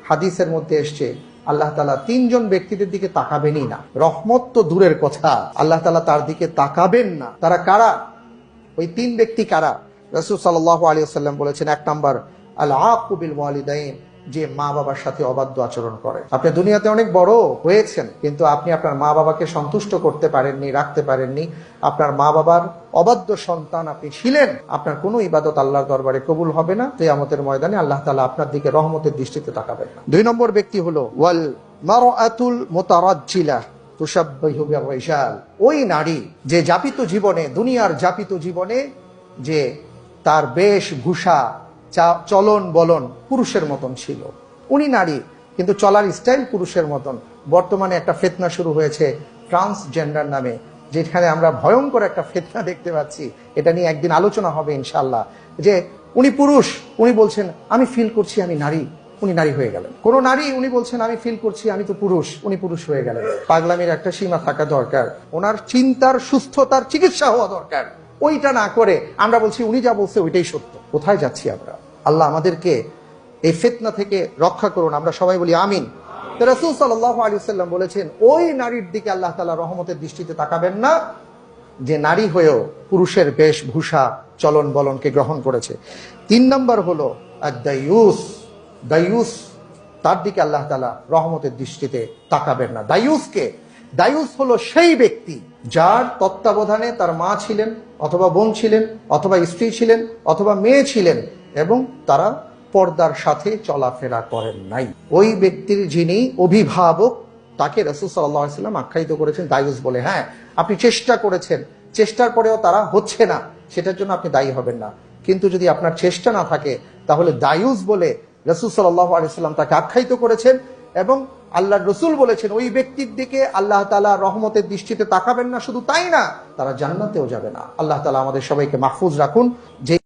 হাদিসের মধ্যে এসছে আল্লাহ তাআলা তিনজন ব্যক্তিদের দিকে তাকাবেনই না। রহমত তো দূরের কথা, আল্লাহ তাআলা তার দিকে তাকাবেন না। তারা কারা? ওই তিন ব্যক্তি কারা? রাসূল সাল্লাল্লাহু আলাইহি ওয়াসাল্লাম বলেছেন, এক নাম্বার আল আক্কু বিল ওয়ালিদাইন, যে মা বাবার সাথে অবাধ্য আচরণ করে। আপনি দুনিয়াতে অনেক বড় হয়েছেন, কিন্তু আপনি আপনার মা বাবাকে সন্তুষ্ট করতে পারেননি, রাখতে পারেননি। আপনার মা বাবার অবাধ্য সন্তান আপনি ছিলেন। আপনার কোনো ইবাদত আল্লাহর দরবারে কবুল হবে না। কিয়ামতের ময়দানে আল্লাহ তাআলা আপনার দিকে রহমতের দৃষ্টিতে তাকাবেন না। দুই নম্বর ব্যক্তি হলো ওয়াল মারআতুল মুতারাজ্জিলা তুশাব্বিহু বির-রিজাল, ওই নারী যে যাপিত জীবনে, দুনিয়ার যাপিত জীবনে যে তার বেশভূষা, চলন বলন পুরুষের মতন ছিল। উনি নারী কিন্তু চলার স্টাইল পুরুষের মতন। বর্তমানে একটা ফিতনা শুরু হয়েছে ট্রান্সজেন্ডার নামে, যেখানে আমরা ভয়ঙ্কর একটা ফিতনা দেখতে পাচ্ছি। এটা নিয়ে একদিন আলোচনা হবে ইনশাআল্লাহ। যে উনি পুরুষ, উনি বলছেন আমি ফিল করছি আমি নারী, উনি নারী হয়ে গেলেন। কোন নারী উনি বলছেন আমি ফিল করছি আমি তো পুরুষ, উনি পুরুষ হয়ে গেলেন। পাগলামির একটা সীমা থাকা দরকার। ওনার চিন্তার সুস্থতার চিকিৎসা হওয়া দরকার। ওইটা না করে আমরা বলছি উনি যা বলছে ওইটাই সত্য। কোথায় যাচ্ছি আমরা? আল্লাহ আমাদেরকে এই ফিতনা থেকে রক্ষা করুন। আমরা সবাই বলি আমিন। তো রাসূল সাল্লাল্লাহু আলাইহি ওয়াসাল্লাম বলেছেন, ওই নারীর দিকে আল্লাহ তাআলা রহমতের দৃষ্টিতে তাকাবেন না যে নারী হয়েও পুরুষের বেশভূষা চলন বলনকে গ্রহণ করেছে। তিন নম্বর হলো আদ-দায়ুস, দায়ুস, তার দিকে আল্লাহ তাআলা রহমতের দৃষ্টিতে তাকাবেন না। দায়ুসকে, দায়ুস হলো সেই ব্যক্তি যার তত্ত্বাবধানে তার মা ছিলেন, অথবা বোন ছিলেন, অথবা স্ত্রী ছিলেন, অথবা মেয়ে ছিলেন, এবং তারা পর্দার সাথে চলাফেরা করেন নাই। ওই ব্যক্তির যিনি অভিভাবক, তাকে রাসূল সাল্লাল্লাহু আলাইহি ওয়াসাল্লাম আখ্যায়িত করেছেন দায়ুস বলে। হ্যাঁ, আপনি চেষ্টা করেছেন, চেষ্টার পরেও তারা হচ্ছে না, সেটার জন্য আপনি দায়ী হবেন না। কিন্তু যদি আপনার চেষ্টা না থাকে, তাহলে দায়ুস বলে রাসূল সাল্লাল্লাহু আলাইহি ওয়াসাল্লাম তাকে আখ্যায়িত করেছেন। এবং আল্লাহর রাসূল বলেছেন ওই ব্যক্তির দিকে আল্লাহ তাআলা রহমতের দৃষ্টিতে তাকাবেন না। শুধু তাই না, তারা জান্নাতেও যাবে না। আল্লাহ তাআলা আমাদের সবাইকে মাহফুজ রাখুন। যে